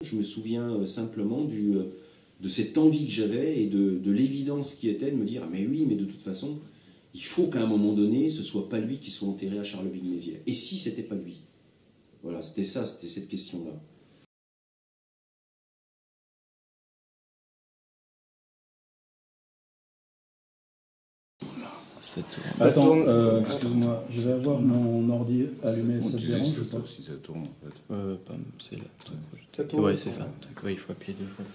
Je me souviens simplement de cette envie que j'avais et de l'évidence qui était de me dire « mais oui, mais de toute façon, il faut qu'à un moment donné, ce ne soit pas lui qui soit enterré à Charleville-Mézières. Et si c'était pas lui ?» Voilà, c'était ça, c'était cette question-là. Ça tourne. Excuse-moi, je vais avoir mon ordi allumé, ça te dérange ou pas? Si ça tourne en fait. C'est là. Ça tourne. Ouais, c'est ça. Ouais, il faut appuyer 2 fois.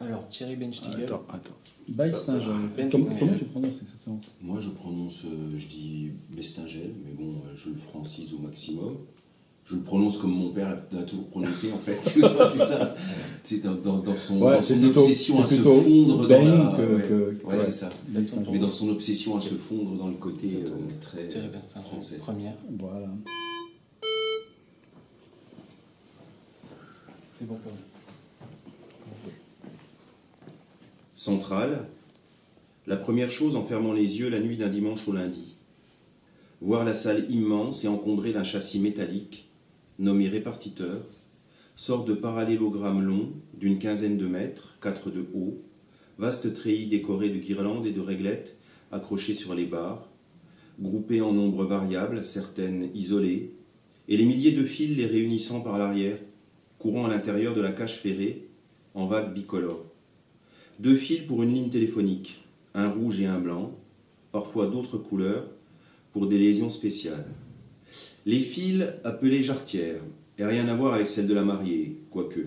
Alors, Thierry Benstiegel. Attends. Beistingel. Ben Comment Stingel. tu prononces exactement? Moi, je prononce, je dis Bestingel, mais bon, je le francise au maximum. Je le prononce comme mon père l'a toujours prononcé, en fait. C'est ça. C'est dans son obsession à se fondre dans la... Ouais, c'est ça. Mais dans son obsession à se fondre dans le côté très Thierry Benstiegel, français. première. Voilà. C'est bon pour nous. Centrale, la première chose en fermant les yeux la nuit d'un dimanche au lundi. Voir la salle immense et encombrée d'un châssis métallique, nommé répartiteur, sorte de parallélogramme long d'une quinzaine de mètres, 4 de haut, vaste treillis décoré de guirlandes et de réglettes accrochées sur les barres, groupées en nombre variable, certaines isolées, et les milliers de fils les réunissant par l'arrière, courant à l'intérieur de la cage ferrée, en vagues bicolores. 2 fils pour une ligne téléphonique, un rouge et un blanc, parfois d'autres couleurs, pour des lésions spéciales. Les fils appelés jarretières, et rien à voir avec celle de la mariée, quoique,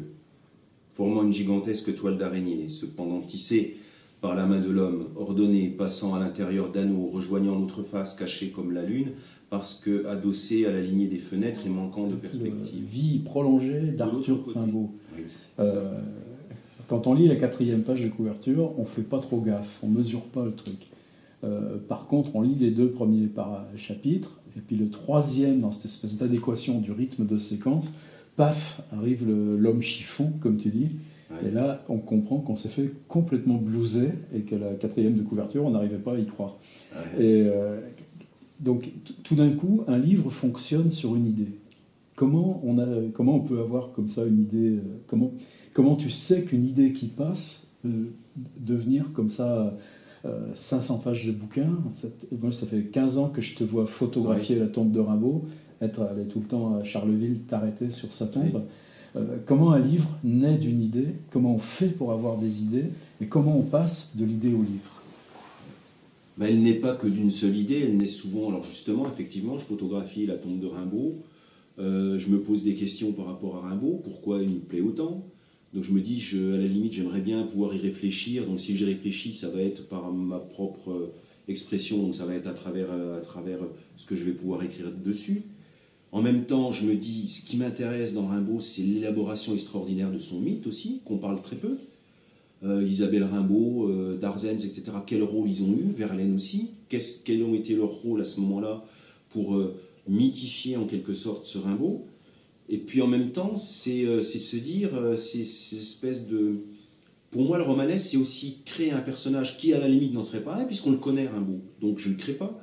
formant une gigantesque toile d'araignée, cependant tissée par la main de l'homme, ordonnée, passant à l'intérieur d'anneaux, rejoignant l'autre face cachée comme la lune, parce que adossée à la lignée des fenêtres et manquant de perspective. Vie prolongée d'Arthur Rimbaud. Oui. Quand on lit la 4e page de couverture, on ne fait pas trop gaffe, on ne mesure pas le truc. Par contre, on lit les 2 premiers chapitres, et puis le 3e, dans cette espèce d'adéquation du rythme de séquence, paf, arrive l'homme chiffon, comme tu dis, Ouais. et là, on comprend qu'on s'est fait complètement blouser, et que la 4e de couverture, on n'arrivait pas à y croire. Ouais. Et donc, tout d'un coup, un livre fonctionne sur une idée. Comment on peut avoir comme ça une idée comment tu sais qu'une idée qui passe peut devenir comme ça 500 pages de bouquin? Moi, ça fait 15 ans que je te vois photographier la tombe de Rimbaud, aller tout le temps à Charleville, t'arrêter sur sa tombe. Comment un livre naît d'une idée? Comment on fait pour avoir des idées? Et comment on passe de l'idée au livre? Ben, elle n'est pas que d'une seule idée, elle naît souvent. Alors justement, effectivement, je photographie la tombe de Rimbaud. Je me pose des questions par rapport à Rimbaud, pourquoi il me plaît autant. Donc je me dis, à la limite, j'aimerais bien pouvoir y réfléchir. Donc si j'y réfléchis, ça va être par ma propre expression, donc ça va être à travers ce que je vais pouvoir écrire dessus. En même temps, je me dis, ce qui m'intéresse dans Rimbaud, c'est l'élaboration extraordinaire de son mythe aussi, qu'on parle très peu. Isabelle Rimbaud, Darzens, etc., quel rôle ils ont eu, Verlaine aussi, quels ont été leurs rôles à ce moment-là pour mythifier en quelque sorte ce Rimbaud. Et puis en même temps, c'est se dire, c'est espèce de... Pour moi, le romanesque, c'est aussi créer un personnage qui, à la limite, n'en serait pas un, puisqu'on le connaît, Rimbaud, donc je ne le crée pas.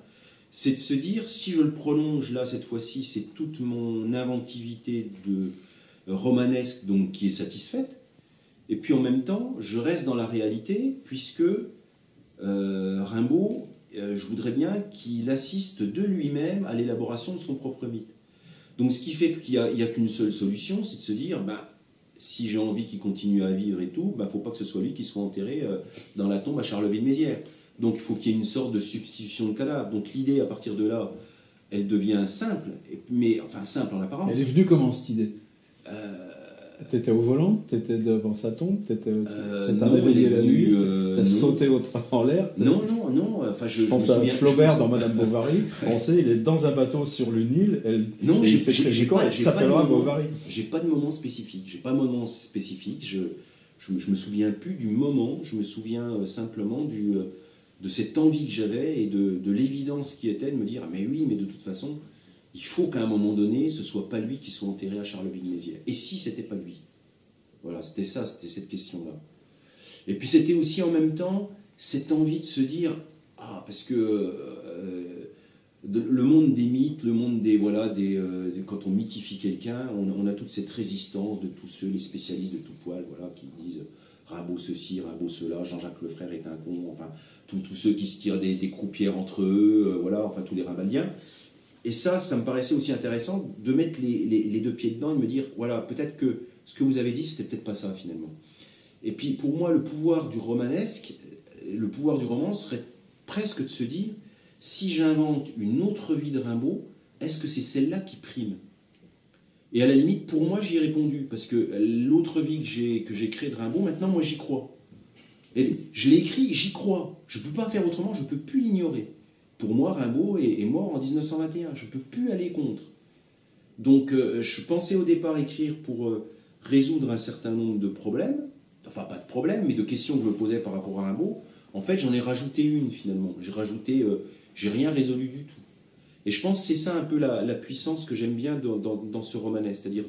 C'est de se dire, si je le prolonge, là, cette fois-ci, c'est toute mon inventivité de romanesque donc, qui est satisfaite. Et puis en même temps, je reste dans la réalité, puisque Rimbaud, je voudrais bien qu'il assiste de lui-même à l'élaboration de son propre mythe. Donc ce qui fait qu'il n'y a qu'une seule solution, c'est de se dire, si j'ai envie qu'il continue à vivre et tout, il ne faut pas que ce soit lui qui soit enterré dans la tombe à Charleville-Mézières. Donc il faut qu'il y ait une sorte de substitution de cadavre. Donc l'idée, à partir de là, elle devient simple, mais enfin simple en apparence. Elle est venue comment, cette idée? T'étais au volant, t'étais devant sa tombe, t'as réveillé la nuit, t'as sauté en l'air. Non. Enfin, je pense à Flaubert dans Madame Bovary. On sait, il est dans un bateau sur le Nil. Non, il s'appellera Bovary. J'ai pas de moment spécifique. Je me souviens plus du moment. Je me souviens simplement de cette envie que j'avais et de l'évidence qui était de me dire, mais oui, mais de toute façon, il faut qu'à un moment donné, ce soit pas lui qui soit enterré à Charleville-Mézières. Et si c'était pas lui? Voilà, c'était cette question-là. Et puis c'était aussi en même temps cette envie de se dire, parce que le monde des mythes, le monde des quand on mythifie quelqu'un, on a toute cette résistance de tous ceux, les spécialistes de tout poil, voilà, qui disent Rimbaud ceci, Rimbaud cela, Jean-Jacques Lefrère est un con, enfin tous ceux qui se tirent des croupières entre eux, voilà, enfin tous les rimbaldiens. Et ça me paraissait aussi intéressant de mettre les deux pieds dedans et de me dire voilà, peut-être que ce que vous avez dit, c'était peut-être pas ça finalement. Et puis pour moi, le pouvoir du romanesque, le pouvoir du roman serait presque de se dire si j'invente une autre vie de Rimbaud, est-ce que c'est celle-là qui prime? Et à la limite, pour moi, j'y ai répondu, parce que l'autre vie que j'ai créée de Rimbaud, maintenant, moi, j'y crois. Et je l'ai écrit, j'y crois. Je ne peux pas faire autrement, je ne peux plus l'ignorer. Pour moi, Rimbaud est mort en 1921, je ne peux plus aller contre. Donc, je pensais au départ écrire pour résoudre un certain nombre de problèmes, enfin, pas de problèmes, mais de questions que je me posais par rapport à Rimbaud. En fait, j'en ai rajouté une, finalement. J'ai rien résolu du tout. Et je pense que c'est ça un peu la puissance que j'aime bien dans ce romanesque, c'est-à-dire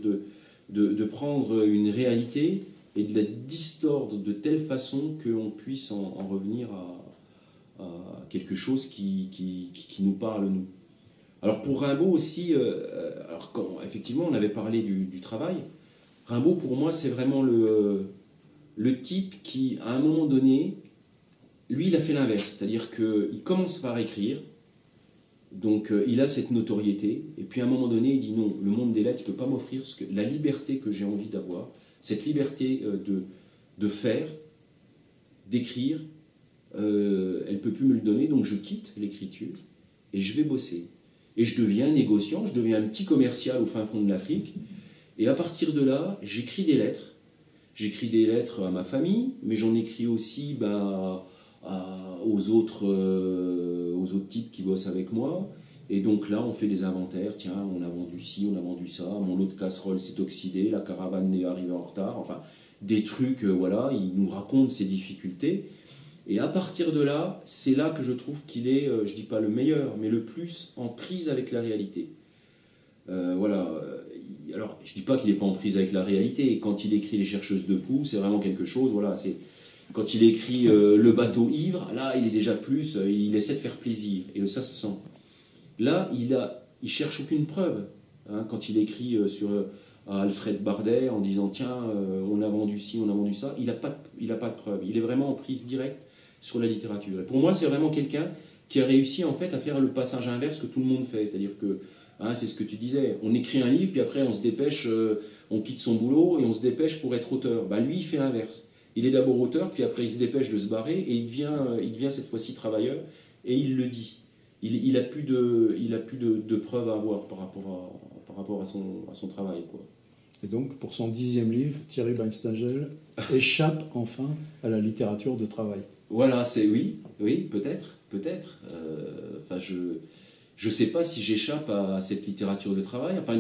de prendre une réalité et de la distordre de telle façon qu'on puisse en revenir à quelque chose qui nous parle, nous. Alors pour Rimbaud aussi, effectivement on avait parlé du travail, Rimbaud pour moi c'est vraiment le type qui, à un moment donné, lui il a fait l'inverse, c'est-à-dire qu'il commence par écrire. Donc il a cette notoriété, et puis à un moment donné, il dit non, le monde des lettres ne peut pas m'offrir la liberté que j'ai envie d'avoir, cette liberté de faire, d'écrire, elle ne peut plus me le donner, donc je quitte l'écriture et je vais bosser. Et je deviens négociant, je deviens un petit commercial au fin fond de l'Afrique, et à partir de là, j'écris des lettres. J'écris des lettres à ma famille, mais j'en écris aussi aux autres types qui bossent avec moi. Et donc là, on fait des inventaires. Tiens, on a vendu ci, on a vendu ça. Mon lot de casserole s'est oxydé. La caravane est arrivée en retard. Enfin, des trucs, voilà. Il nous raconte ses difficultés. Et à partir de là, c'est là que je trouve qu'il est, je dis pas le meilleur, mais le plus en prise avec la réalité. Voilà. Alors, je dis pas qu'il n'est pas en prise avec la réalité. Quand il écrit Les Chercheuses de poux, c'est vraiment quelque chose. Voilà, c'est... Quand il écrit Le bateau ivre, là, il est déjà plus, il essaie de faire plaisir, et ça se sent. Là, il cherche aucune preuve. Hein, quand il écrit à Alfred Bardet en disant tiens, on a vendu ci, on a vendu ça, il n'a pas de preuve. Il est vraiment en prise directe sur la littérature. Et pour moi, c'est vraiment quelqu'un qui a réussi en fait à faire le passage inverse que tout le monde fait. C'est-à-dire que, hein, c'est ce que tu disais, on écrit un livre, puis après on se dépêche, on quitte son boulot et on se dépêche pour être auteur. Ben, lui, il fait l'inverse. Il est d'abord auteur, puis après il se dépêche de se barrer, et il devient cette fois-ci travailleur, et il le dit. Il a plus de preuves à avoir par rapport à son travail, quoi. Et donc, pour son 10e livre, Thierry Beinstagel échappe enfin à la littérature de travail. Voilà, oui, peut-être. Enfin, je sais pas si j'échappe à cette littérature de travail. Enfin,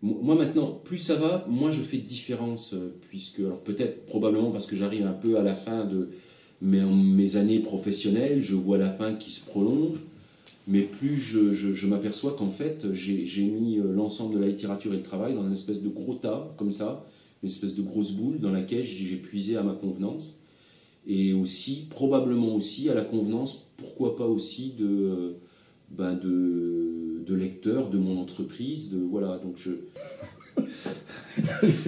moi maintenant, plus ça va, moins je fais de différence, puisque, alors peut-être, probablement parce que j'arrive un peu à la fin de mes années professionnelles, je vois la fin qui se prolonge, mais plus je m'aperçois qu'en fait, j'ai mis l'ensemble de la littérature et le travail dans une espèce de gros tas, comme ça, une espèce de grosse boule dans laquelle j'ai puisé à ma convenance, et aussi, probablement aussi, à la convenance, pourquoi pas aussi de lecteurs de mon entreprise, voilà, donc je...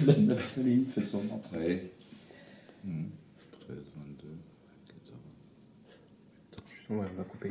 La naphtaline fait son entrée. Ouais. 13, 22, 14... Ouais, on va couper.